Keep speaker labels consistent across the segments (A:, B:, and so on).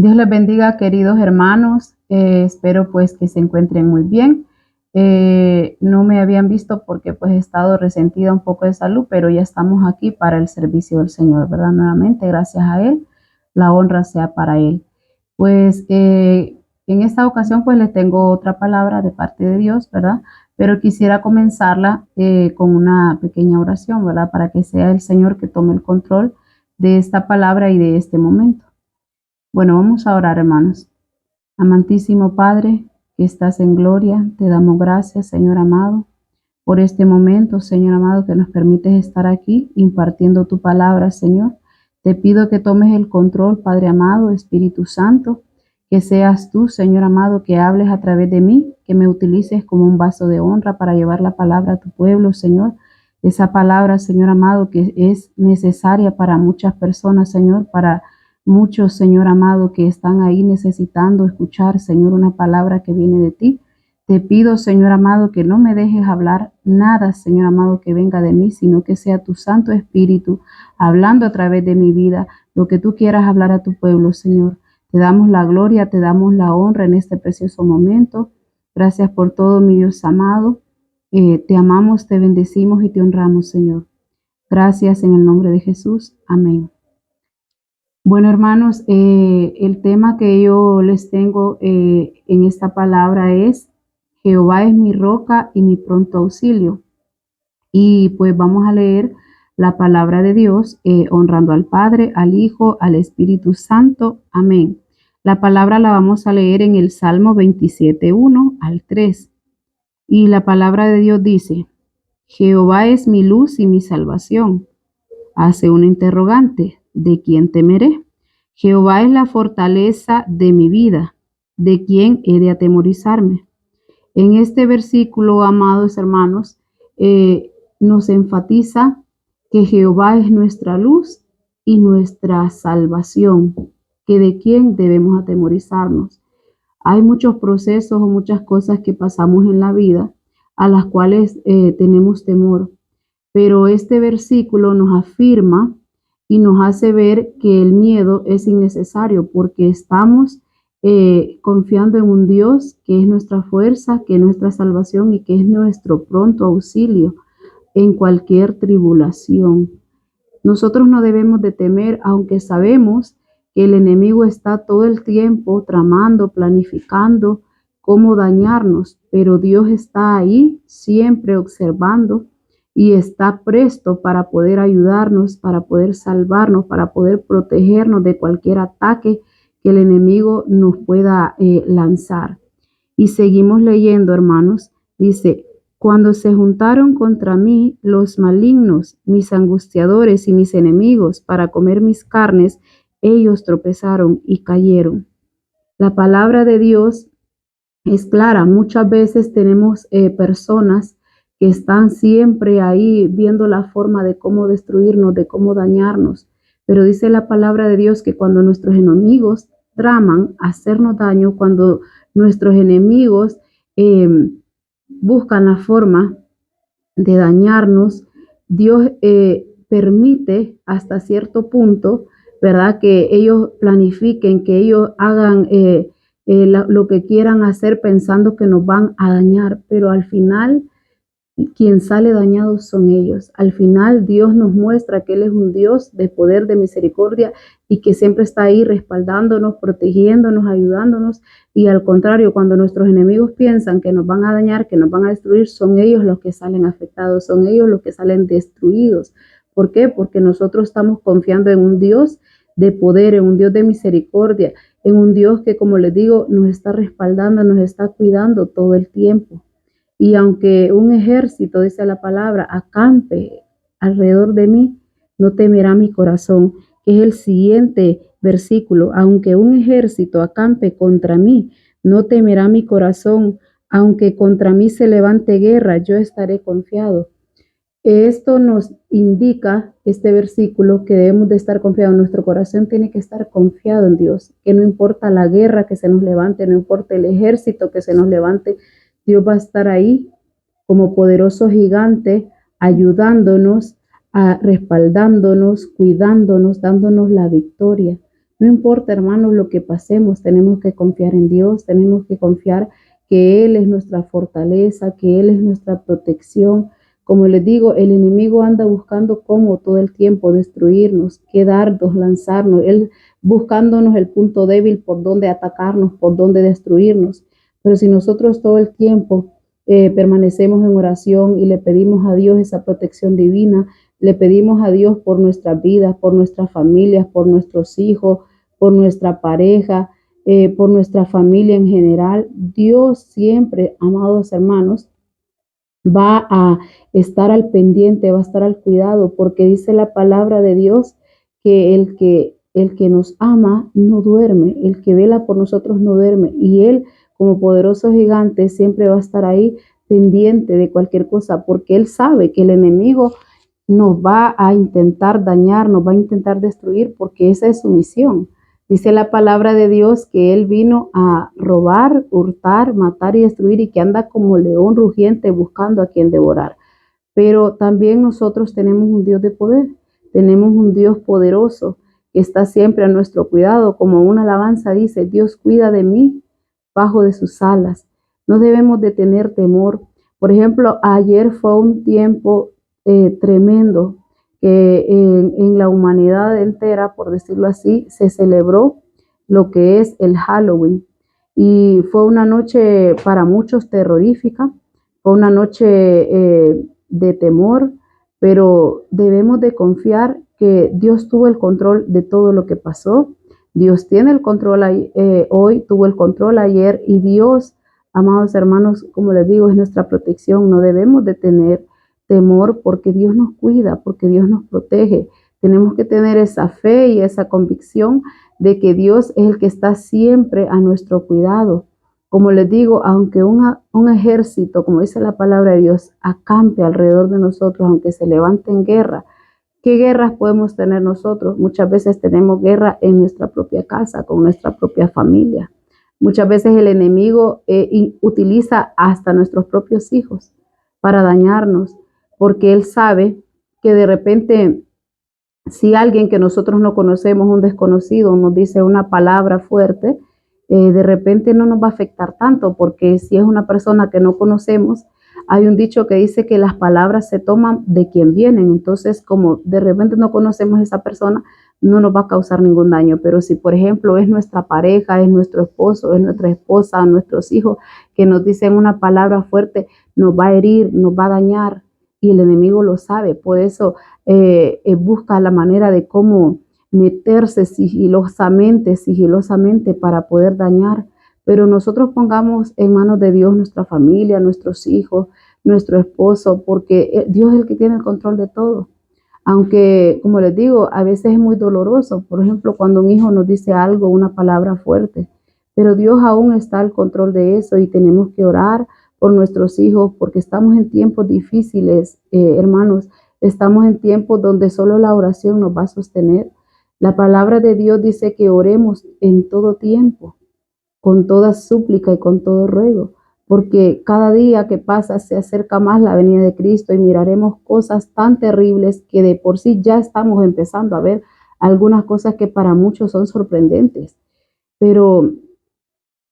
A: Dios les bendiga, queridos hermanos. Espero pues que se encuentren muy bien. No me habían visto porque pues he estado resentida un poco de salud, pero ya estamos aquí para el servicio del Señor, ¿verdad? Nuevamente, gracias a Él, la honra sea para Él. Pues en esta ocasión pues les tengo otra palabra de parte de Dios, ¿verdad? Pero quisiera comenzarla con una pequeña oración, ¿verdad? Para que sea el Señor que tome el control de esta palabra y de este momento. Bueno, vamos a orar, hermanos. Amantísimo Padre, que estás en gloria, te damos gracias, Señor amado, por este momento, Señor amado, que nos permites estar aquí impartiendo tu palabra, Señor. Te pido que tomes el control, Padre amado, Espíritu Santo, que seas tú, Señor amado, que hables a través de mí, que me utilices como un vaso de honra para llevar la palabra a tu pueblo, Señor. Esa palabra, Señor amado, que es necesaria para muchas personas, Señor, para muchos, Señor amado, que están ahí necesitando escuchar, Señor, una palabra que viene de ti. Te pido, Señor amado, que no me dejes hablar nada, Señor amado, que venga de mí, sino que sea tu Santo Espíritu hablando a través de mi vida, lo que tú quieras hablar a tu pueblo, Señor. Te damos la gloria, te damos la honra en este precioso momento. Gracias por todo, mi Dios amado. Te amamos, te bendecimos y te honramos, Señor. Gracias en el nombre de Jesús. Amén. Bueno, hermanos, el tema que yo les tengo en esta palabra es: Jehová es mi roca y mi pronto auxilio. Y pues vamos a leer la palabra de Dios, honrando al Padre, al Hijo, al Espíritu Santo. Amén. La palabra la vamos a leer en el Salmo 27, 1 al 3. Y la palabra de Dios dice: Jehová es mi luz y mi salvación. Hace una interrogante: ¿de quién temeré? Jehová es la fortaleza de mi vida. ¿De quién he de atemorizarme? En este versículo, amados hermanos, nos enfatiza que Jehová es nuestra luz y nuestra salvación, que de quién debemos atemorizarnos. Hay muchos procesos o muchas cosas que pasamos en la vida a las cuales tenemos temor, pero este versículo nos afirma y nos hace ver que el miedo es innecesario porque estamos confiando en un Dios que es nuestra fuerza, que es nuestra salvación y que es nuestro pronto auxilio en cualquier tribulación. Nosotros no debemos de temer, aunque sabemos que el enemigo está todo el tiempo tramando, planificando cómo dañarnos, pero Dios está ahí siempre observando y está presto para poder ayudarnos, para poder salvarnos, para poder protegernos de cualquier ataque que el enemigo nos pueda lanzar. Y seguimos leyendo, hermanos. Dice: cuando se juntaron contra mí los malignos, mis angustiadores y mis enemigos, para comer mis carnes, ellos tropezaron y cayeron. La palabra de Dios es clara. Muchas veces tenemos personas que están siempre ahí viendo la forma de cómo destruirnos, de cómo dañarnos. Pero dice la palabra de Dios que cuando nuestros enemigos traman hacernos daño, cuando nuestros enemigos buscan la forma de dañarnos, Dios permite hasta cierto punto, ¿verdad? Que ellos planifiquen, que ellos hagan lo que quieran hacer pensando que nos van a dañar, pero al final quien sale dañado son ellos. Al final Dios nos muestra que Él es un Dios de poder, de misericordia y que siempre está ahí respaldándonos, protegiéndonos, ayudándonos. Y al contrario, cuando nuestros enemigos piensan que nos van a dañar, que nos van a destruir, son ellos los que salen afectados, son ellos los que salen destruidos. ¿Por qué? Porque nosotros estamos confiando en un Dios de poder, en un Dios de misericordia, en un Dios que, como les digo, nos está respaldando, nos está cuidando todo el tiempo. Y aunque un ejército, dice la palabra, acampe alrededor de mí, no temerá mi corazón, que es el siguiente versículo. Aunque un ejército acampe contra mí, no temerá mi corazón. Aunque contra mí se levante guerra, yo estaré confiado. Esto nos indica, este versículo, que debemos de estar confiados. Nuestro corazón tiene que estar confiado en Dios, que no importa la guerra que se nos levante, no importa el ejército que se nos levante, Dios va a estar ahí como poderoso gigante, ayudándonos, respaldándonos, cuidándonos, dándonos la victoria. No importa, hermanos, lo que pasemos, tenemos que confiar en Dios, tenemos que confiar que Él es nuestra fortaleza, que Él es nuestra protección. Como les digo, el enemigo anda buscando cómo todo el tiempo destruirnos, qué dardos lanzarnos, Él buscándonos el punto débil por donde atacarnos, por donde destruirnos. Pero si nosotros todo el tiempo permanecemos en oración y le pedimos a Dios esa protección divina, le pedimos a Dios por nuestras vidas, por nuestras familias, por nuestros hijos, por nuestra pareja, por nuestra familia en general. Dios siempre, amados hermanos, va a estar al pendiente, va a estar al cuidado, porque dice la palabra de Dios que el que nos ama no duerme, el que vela por nosotros no duerme, y Él, como poderoso gigante, siempre va a estar ahí pendiente de cualquier cosa, porque Él sabe que el enemigo nos va a intentar dañar, nos va a intentar destruir, porque esa es su misión. Dice la palabra de Dios que Él vino a robar, hurtar, matar y destruir, y que anda como león rugiente buscando a quien devorar. Pero también nosotros tenemos un Dios de poder, tenemos un Dios poderoso que está siempre a nuestro cuidado. Como una alabanza dice: Dios cuida de mí bajo de sus alas. No debemos de tener temor. Por ejemplo, ayer fue un tiempo tremendo que en la humanidad entera, por decirlo así, se celebró lo que es el Halloween. Y fue una noche para muchos terrorífica, fue una noche de temor, pero debemos de confiar que Dios tuvo el control de todo lo que pasó. Dios tiene el control hoy, tuvo el control ayer, y Dios, amados hermanos, como les digo, es nuestra protección. No debemos de tener temor porque Dios nos cuida, porque Dios nos protege. Tenemos que tener esa fe y esa convicción de que Dios es el que está siempre a nuestro cuidado. Como les digo, aunque un ejército, como dice la palabra de Dios, acampe alrededor de nosotros, aunque se levante en guerra, ¿qué guerras podemos tener nosotros? Muchas veces tenemos guerra en nuestra propia casa, con nuestra propia familia. Muchas veces el enemigo utiliza hasta nuestros propios hijos para dañarnos, porque él sabe que de repente, si alguien que nosotros no conocemos, un desconocido, nos dice una palabra fuerte, de repente no nos va a afectar tanto, porque si es una persona que no conocemos, hay un dicho que dice que las palabras se toman de quien vienen. Entonces, como de repente no conocemos a esa persona, no nos va a causar ningún daño. Pero si, por ejemplo, es nuestra pareja, es nuestro esposo, es nuestra esposa, nuestros hijos, que nos dicen una palabra fuerte, nos va a herir, nos va a dañar, y el enemigo lo sabe. Por eso busca la manera de cómo meterse sigilosamente para poder dañar. Pero nosotros pongamos en manos de Dios nuestra familia, nuestros hijos, nuestro esposo, porque Dios es el que tiene el control de todo. Aunque, como les digo, a veces es muy doloroso, por ejemplo, cuando un hijo nos dice algo, una palabra fuerte, pero Dios aún está al control de eso, y tenemos que orar por nuestros hijos, porque estamos en tiempos difíciles, hermanos. Estamos en tiempos donde solo la oración nos va a sostener. La palabra de Dios dice que oremos en todo tiempo, con toda súplica y con todo ruego, porque cada día que pasa se acerca más la venida de Cristo, y miraremos cosas tan terribles que de por sí ya estamos empezando a ver algunas cosas que para muchos son sorprendentes. Pero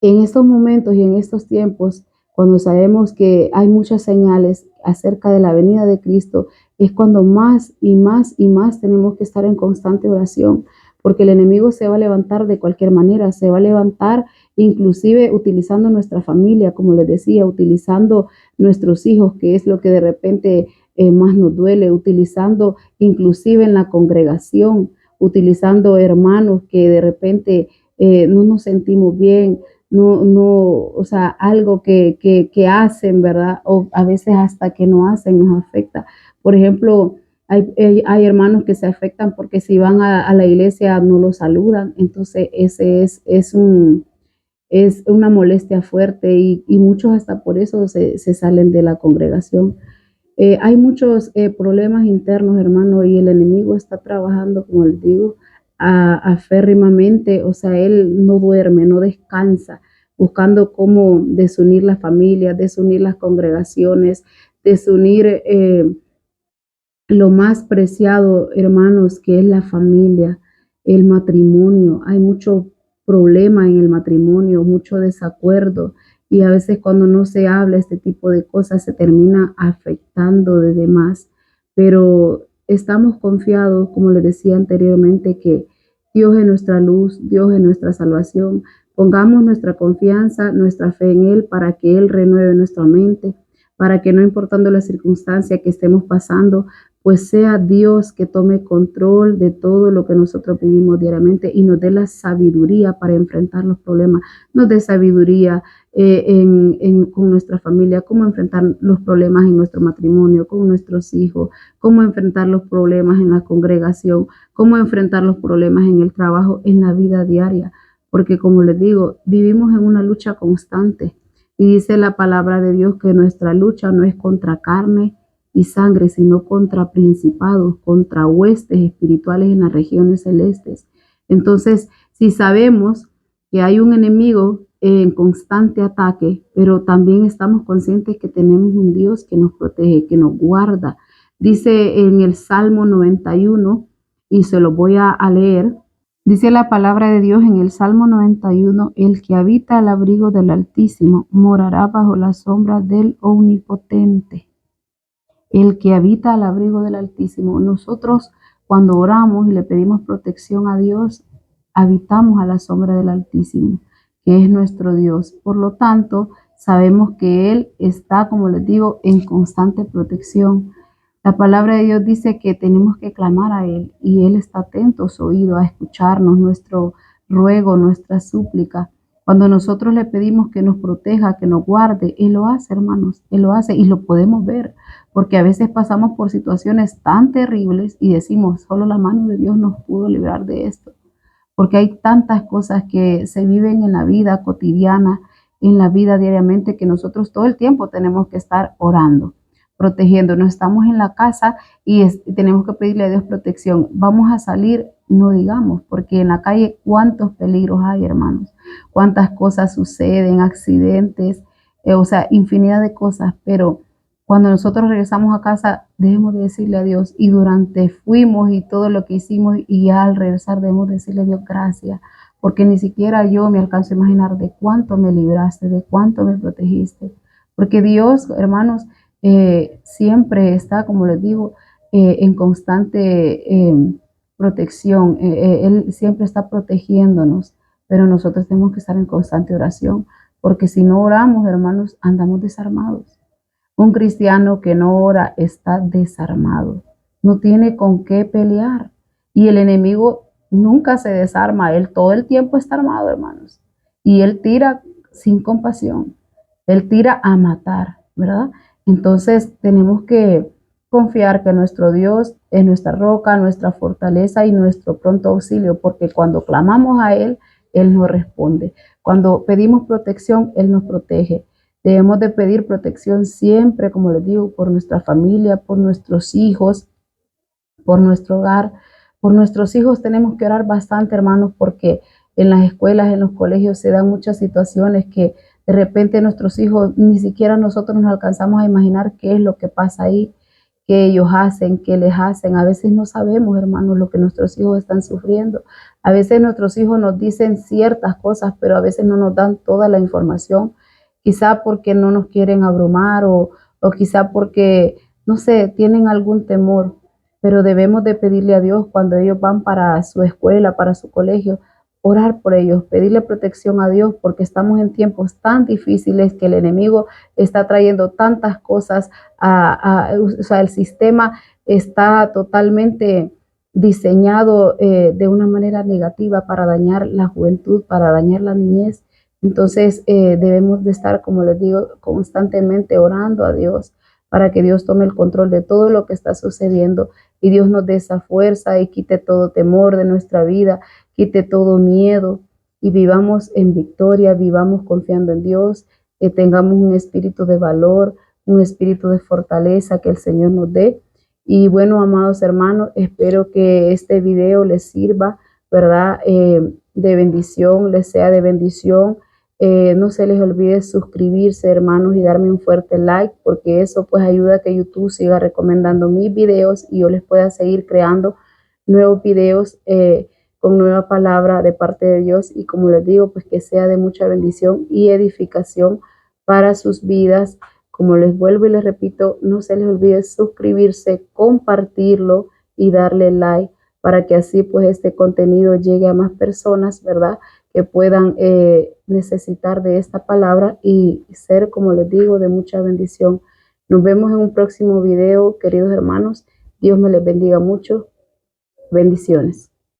A: en estos momentos y en estos tiempos, cuando sabemos que hay muchas señales acerca de la venida de Cristo, es cuando más y más y más tenemos que estar en constante oración, porque el enemigo se va a levantar de cualquier manera, se va a levantar inclusive utilizando nuestra familia, como les decía, utilizando nuestros hijos, que es lo que de repente más nos duele, utilizando inclusive en la congregación, utilizando hermanos que de repente no nos sentimos bien, o sea, algo que hacen, ¿verdad? O a veces hasta que no hacen nos afecta. Por ejemplo, hay hermanos que se afectan porque si van a la iglesia no los saludan. Entonces ese es una molestia fuerte, y muchos hasta por eso se salen de la congregación. Hay muchos problemas internos, hermano, y el enemigo está trabajando, como les digo, aférrimamente. O sea, él no duerme, no descansa, buscando cómo desunir las familias, desunir las congregaciones, desunir lo más preciado, hermanos, que es la familia. el matrimonio. Hay mucho problema en el matrimonio, mucho desacuerdo. Y a veces cuando no se habla este tipo de cosas se termina afectando de demás. Pero estamos confiados, como les decía anteriormente, que Dios es nuestra luz, Dios es nuestra salvación. Pongamos nuestra confianza, nuestra fe en Él para que Él renueve nuestra mente, para que no importando la circunstancia que estemos pasando, pues sea Dios que tome control de todo lo que nosotros vivimos diariamente y nos dé la sabiduría para enfrentar los problemas, nos dé sabiduría con nuestra familia, cómo enfrentar los problemas en nuestro matrimonio, con nuestros hijos, cómo enfrentar los problemas en la congregación, cómo enfrentar los problemas en el trabajo, en la vida diaria. Porque como les digo, vivimos en una lucha constante. Y dice la palabra de Dios que nuestra lucha no es contra carne y sangre, sino contra principados, contra huestes espirituales en las regiones celestes. Entonces, si sabemos que hay un enemigo en constante ataque, pero también estamos conscientes que tenemos un Dios que nos protege, que nos guarda. Dice en el Salmo 91, y se lo voy a leer, dice la palabra de Dios en el Salmo 91, el que habita al abrigo del Altísimo morará bajo la sombra del Omnipotente. El que habita al abrigo del Altísimo. Nosotros cuando oramos y le pedimos protección a Dios, habitamos a la sombra del Altísimo, que es nuestro Dios. Por lo tanto, sabemos que Él está, como les digo, en constante protección. La palabra de Dios dice que tenemos que clamar a Él y Él está atento su oído a escucharnos nuestro ruego, nuestra súplica. Cuando nosotros le pedimos que nos proteja, que nos guarde, Él lo hace, hermanos, Él lo hace y lo podemos ver, porque a veces pasamos por situaciones tan terribles y decimos, solo la mano de Dios nos pudo librar de esto, porque hay tantas cosas que se viven en la vida cotidiana, en la vida diariamente, que nosotros todo el tiempo tenemos que estar orando, protegiéndonos. Estamos en la casa y tenemos que pedirle a Dios protección. Vamos a salir, no digamos, porque en la calle cuántos peligros hay, hermanos, cuántas cosas suceden, accidentes, o sea, infinidad de cosas, pero cuando nosotros regresamos a casa, debemos de decirle a Dios, y durante fuimos y todo lo que hicimos, y ya al regresar debemos decirle a Dios gracias, porque ni siquiera yo me alcanzo a imaginar de cuánto me libraste, de cuánto me protegiste, porque Dios, hermanos, siempre está, como les digo, en constante protección, Él siempre está protegiéndonos, pero nosotros tenemos que estar en constante oración, porque si no oramos, hermanos, andamos desarmados. Un cristiano que no ora está desarmado, no tiene con qué pelear. Y el enemigo nunca se desarma, él todo el tiempo está armado, hermanos. Y él tira sin compasión, él tira a matar, ¿verdad? Entonces tenemos que confiar que nuestro Dios es nuestra roca, nuestra fortaleza y nuestro pronto auxilio, porque cuando clamamos a Él, Él nos responde. Cuando pedimos protección, Él nos protege. Debemos de pedir protección siempre, como les digo, por nuestra familia, por nuestros hijos, por nuestro hogar. Por nuestros hijos tenemos que orar bastante, hermanos, porque en las escuelas, en los colegios se dan muchas situaciones que de repente nuestros hijos, ni siquiera nosotros nos alcanzamos a imaginar qué es lo que pasa ahí, qué ellos hacen, qué les hacen. A veces no sabemos, hermanos, lo que nuestros hijos están sufriendo. A veces nuestros hijos nos dicen ciertas cosas, pero a veces no nos dan toda la información, quizá porque no nos quieren abrumar o quizá porque, no sé, tienen algún temor, pero debemos de pedirle a Dios cuando ellos van para su escuela, para su colegio, orar por ellos, pedirle protección a Dios, porque estamos en tiempos tan difíciles que el enemigo está trayendo tantas cosas, o sea, el sistema está totalmente diseñado de una manera negativa para dañar la juventud, para dañar la niñez. Entonces debemos de estar, como les digo, constantemente orando a Dios para que Dios tome el control de todo lo que está sucediendo y Dios nos dé esa fuerza y quite todo temor de nuestra vida, quite todo miedo y vivamos en victoria, vivamos confiando en Dios, que tengamos un espíritu de valor, un espíritu de fortaleza que el Señor nos dé. Y bueno, amados hermanos, espero que este video les sirva, ¿verdad? De bendición, les sea de bendición. No se les olvide suscribirse, hermanos, y darme un fuerte like, porque eso pues ayuda a que YouTube siga recomendando mis videos y yo les pueda seguir creando nuevos videos con nueva palabra de parte de Dios, y como les digo, pues que sea de mucha bendición y edificación para sus vidas. Como les vuelvo y les repito, no se les olvide suscribirse, compartirlo y darle like para que así pues este contenido llegue a más personas, ¿verdad? Que puedan necesitar de esta palabra y ser, como les digo, de mucha bendición. Nos vemos en un próximo video, queridos hermanos. Dios me les bendiga mucho. Bendiciones.